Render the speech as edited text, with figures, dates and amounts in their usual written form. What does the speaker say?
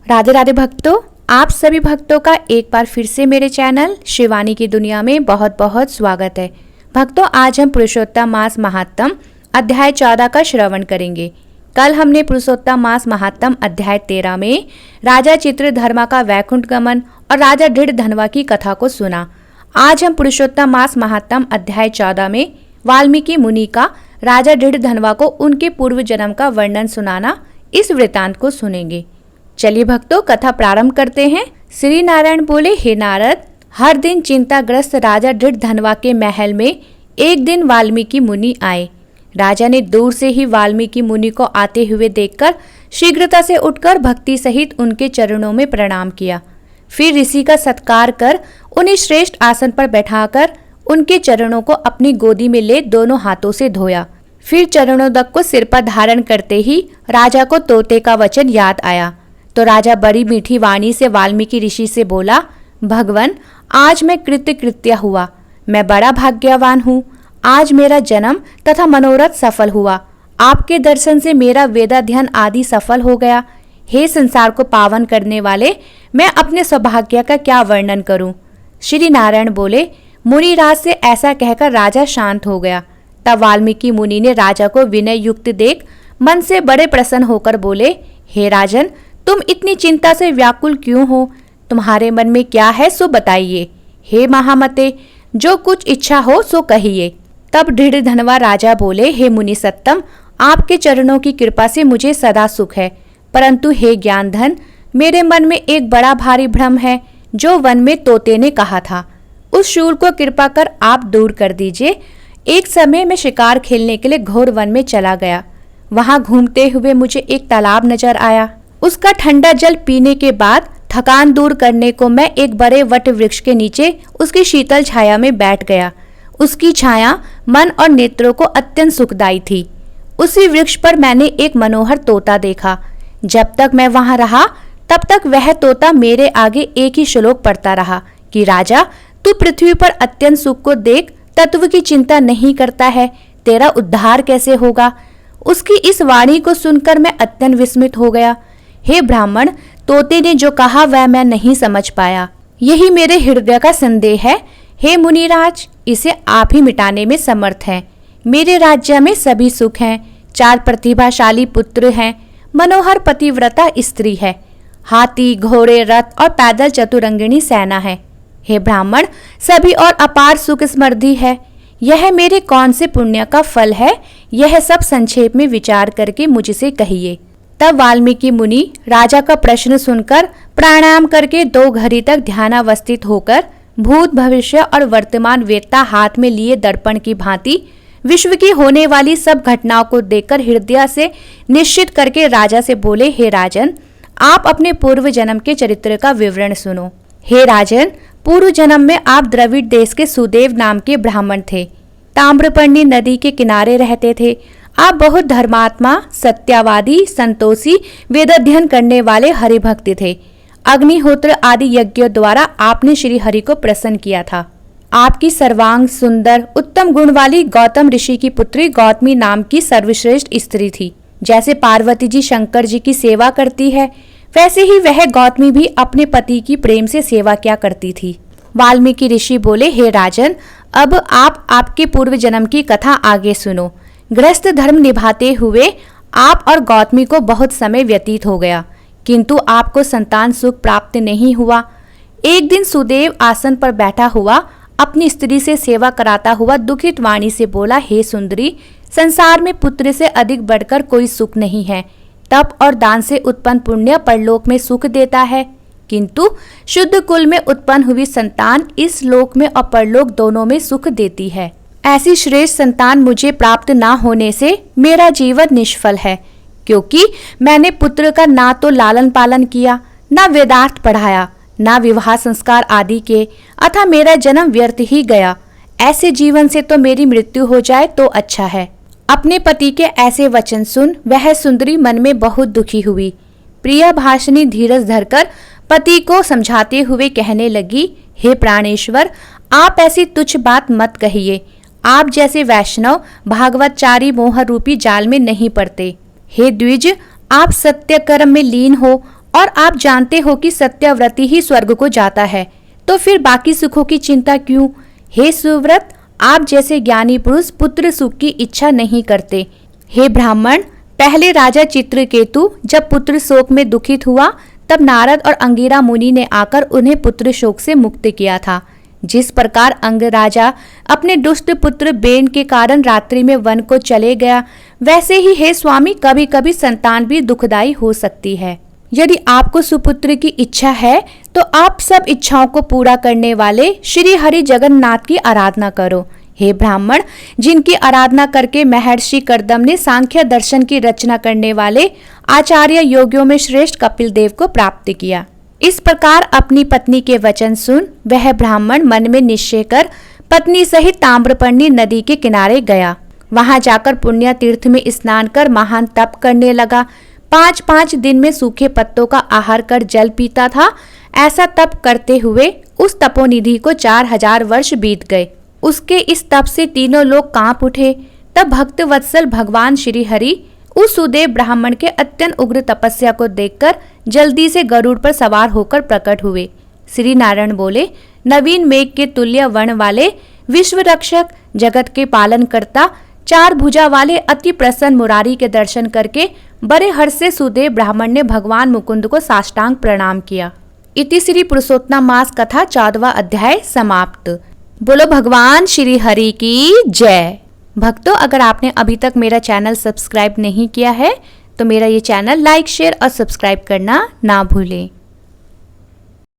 राधे राधे भक्तों, आप सभी भक्तों का एक बार फिर से मेरे चैनल शिवानी की दुनिया में बहुत बहुत स्वागत है। भक्तों, आज हम पुरुषोत्तम मास महात्म अध्याय 14 का श्रवण करेंगे। कल हमने पुरुषोत्तम मास महात्म अध्याय 13 में राजा चित्रधर्मा का वैकुंठ गमन और राजा दृढ़धनवा की कथा को सुना। आज हम पुरुषोत्तम मास महात्म अध्याय 14 में वाल्मीकि मुनि का राजा दृढ़धनवा को उनके पूर्व जन्म का वर्णन सुनाना, इस वृतांत को सुनेंगे। चलिए भक्तों, कथा प्रारंभ करते हैं। श्री नारायण बोले, हे नारद, हर दिन चिंताग्रस्त राजा दृढ़धनवा के महल में एक दिन वाल्मीकि मुनि आए। राजा ने दूर से ही वाल्मीकि मुनि को आते हुए देखकर शीघ्रता से उठकर भक्ति सहित उनके चरणों में प्रणाम किया। फिर ऋषि का सत्कार कर उन्हें श्रेष्ठ आसन पर बैठाकर उनके चरणों को अपनी गोदी में ले दोनों हाथों से धोया। फिर चरणोदक को सिर पर धारण करते ही राजा को तोते का वचन याद आया, तो राजा बड़ी मीठी वाणी से वाल्मीकि ऋषि से बोला, भगवन, आज मैं कृत्य हुआ। मैं बड़ा भाग्यवान हूँ। आज मेरा जन्म तथा मनोरथ सफल हुआ। आपके दर्शन से मेरा वेदाध्ययन आदि सफल हो गया। हे संसार को पावन करने वाले, मैं अपने सौभाग्य का क्या वर्णन करूं? श्री नारायण बोले, मुनिराज से ऐसा कहकर राजा शांत हो गया। तब वाल्मीकि मुनि ने राजा को विनय युक्त देख मन से बड़े प्रसन्न होकर बोले, हे राजन, तुम इतनी चिंता से व्याकुल क्यों हो? तुम्हारे मन में क्या है सो बताइए। हे महामते, जो कुछ इच्छा हो सो कहिए। तब दृढ़धनवा राजा बोले, हे मुनि सत्तम, आपके चरणों की कृपा से मुझे सदा सुख है, परंतु हे ज्ञानधन, मेरे मन में एक बड़ा भारी भ्रम है, जो वन में तोते ने कहा था। उस शूल को कृपा कर आप दूर कर दीजिए। एक समय मैं शिकार खेलने के लिए घोर वन में चला गया। वहां घूमते हुए मुझे एक तालाब नजर आया। उसका ठंडा जल पीने के बाद थकान दूर करने को मैं एक बड़े वट वृक्ष के नीचे उसकी शीतल छाया में बैठ गया। उसकी छाया मन और नेत्रों को अत्यंत सुखदायी थी। उसी वृक्ष पर मैंने एक मनोहर तोता देखा। जब तक मैं वहां रहा तब तक वह तोता मेरे आगे एक ही श्लोक पढ़ता रहा कि राजा, तू पृथ्वी पर अत्यंत सुख को देख तत्व की चिंता नहीं करता है, तेरा उद्धार कैसे होगा? उसकी इस वाणी को सुनकर मैं अत्यंत विस्मित हो गया। हे ब्राह्मण, तोते ने जो कहा वह मैं नहीं समझ पाया। यही मेरे हृदय का संदेह है। हे मुनिराज, इसे आप ही मिटाने में समर्थ हैं। मेरे राज्य में सभी सुख हैं। 4 प्रतिभाशाली पुत्र हैं। मनोहर पतिव्रता स्त्री है। हाथी, घोड़े, रथ और पैदल चतुरंगिणी सेना है। हे ब्राह्मण, सभी और अपार सुख समृद्धि है। यह मेरे कौन से पुण्य का फल है? यह सब संक्षेप में विचार करके मुझसे कहिए। तब वाल्मीकि मुनि राजा का प्रश्न सुनकर प्राणायाम करके 2 घड़ी तक ध्यानावस्थित होकर भूत, भविष्य और वर्तमान वेत्ता हाथ में लिए दर्पण की भांति विश्व की होने वाली सब घटनाओं को देखकर हृदय से निश्चित करके राजा से बोले, हे राजन, आप अपने पूर्व जन्म के चरित्र का विवरण सुनो। हे राजन, पूर्व जन्म में आप द्रविड़ देश के सुदेव नाम के ब्राह्मण थे। ताम्रपर्णी नदी के किनारे रहते थे। आप बहुत धर्मात्मा, सत्यवादी, संतोषी, वेदाध्ययन करने वाले हरिभक्त थे। अग्निहोत्र आदि यज्ञों द्वारा आपने श्री हरि को प्रसन्न किया था। आपकी सर्वांग सुंदर, उत्तम गुण वाली गौतम ऋषि की पुत्री गौतमी नाम की सर्वश्रेष्ठ स्त्री थी। जैसे पार्वती जी शंकर जी की सेवा करती है, वैसे ही वह गौतमी भी अपने पति की प्रेम से सेवा किया करती थी। वाल्मीकि ऋषि बोले, हे राजन, अब आप आपके पूर्व जन्म की कथा आगे सुनो। गृहस्थ धर्म निभाते हुए आप और गौतमी को बहुत समय व्यतीत हो गया, किंतु आपको संतान सुख प्राप्त नहीं हुआ। एक दिन सुदेव आसन पर बैठा हुआ अपनी स्त्री से सेवा कराता हुआ दुखित वाणी से बोला, हे सुंदरी, संसार में पुत्र से अधिक बढ़कर कोई सुख नहीं है। तप और दान से उत्पन्न पुण्य परलोक में सुख देता है, किंतु शुद्ध कुल में उत्पन्न हुई संतान इस लोक में और परलोक दोनों में सुख देती है। ऐसी श्रेष्ठ संतान मुझे प्राप्त ना होने से मेरा जीवन निष्फल है, क्योंकि मैंने पुत्र का ना तो लालन पालन किया, ना वेदार्थ पढ़ाया, ना विवाह संस्कार आदि के, अतः मेरा जन्म व्यर्थ ही गया। ऐसे जीवन से तो मेरी मृत्यु हो जाए तो अच्छा है। अपने पति के ऐसे वचन सुन वह सुंदरी मन में बहुत दुखी हुई। प्रिय भाषिणी धीरज धरकर पति को समझाते हुए कहने लगी, हे प्राणेश्वर, आप ऐसी तुच्छ बात मत कहिए। आप जैसे वैष्णव भागवतचारी मोह रूपी जाल में नहीं पड़ते। हे द्विज, आप सत्य कर्म में लीन हो और आप जानते हो कि सत्यव्रती ही स्वर्ग को जाता है, तो फिर बाकी सुखों की चिंता क्यों? हे सुव्रत, आप जैसे ज्ञानी पुरुष पुत्र सुख की इच्छा नहीं करते। हे ब्राह्मण, पहले राजा चित्रकेतु जब पुत्र शोक में दुखित हुआ तब नारद और अंगिरा मुनि ने आकर उन्हें पुत्र शोक से मुक्त किया था। जिस प्रकार अंग राजा अपने दुष्ट पुत्र बेन के कारण रात्रि में वन को चले गया, वैसे ही हे स्वामी कभी कभी संतान भी दुखदायी हो सकती है। यदि आपको सुपुत्र की इच्छा है तो आप सब इच्छाओं को पूरा करने वाले श्री हरि जगन्नाथ की आराधना करो। हे ब्राह्मण, जिनकी आराधना करके महर्षि कर्दम ने सांख्य दर्शन की रचना करने वाले आचार्य योगियों में श्रेष्ठ कपिल देव को प्राप्त किया। इस प्रकार अपनी पत्नी के वचन सुन वह ब्राह्मण मन में निश्चय कर पत्नी सहित ताम्रपर्णी नदी के किनारे गया। वहां जाकर पुण्य तीर्थ में स्नान कर महान तप करने लगा। 5-5 दिन में सूखे पत्तों का आहार कर जल पीता था। ऐसा तप करते हुए उस तपोनिधि को 4000 वर्ष बीत गए। उसके इस तप से तीनों लोग कांप उठे। तब भक्त वत्सल भगवान श्री हरि उस सुदेव ब्राह्मण के अत्यंत उग्र तपस्या को देखकर जल्दी से गरुड़ पर सवार होकर प्रकट हुए। श्री नारायण बोले, नवीन मेघ के तुल्य वर्ण वाले विश्व रक्षक, जगत के पालन करता, 4 भुजा वाले अति प्रसन्न मुरारी के दर्शन करके बड़े हर्ष से सुदेव ब्राह्मण ने भगवान मुकुंद को साष्टांग प्रणाम किया। इति श्री पुरुषोत्तम मास कथा 14वां अध्याय समाप्त। बोलो भगवान श्री हरि की जय। भक्तों, अगर आपने अभी तक मेरा चैनल सब्सक्राइब नहीं किया है तो मेरा ये चैनल लाइक, शेयर और सब्सक्राइब करना ना भूलें।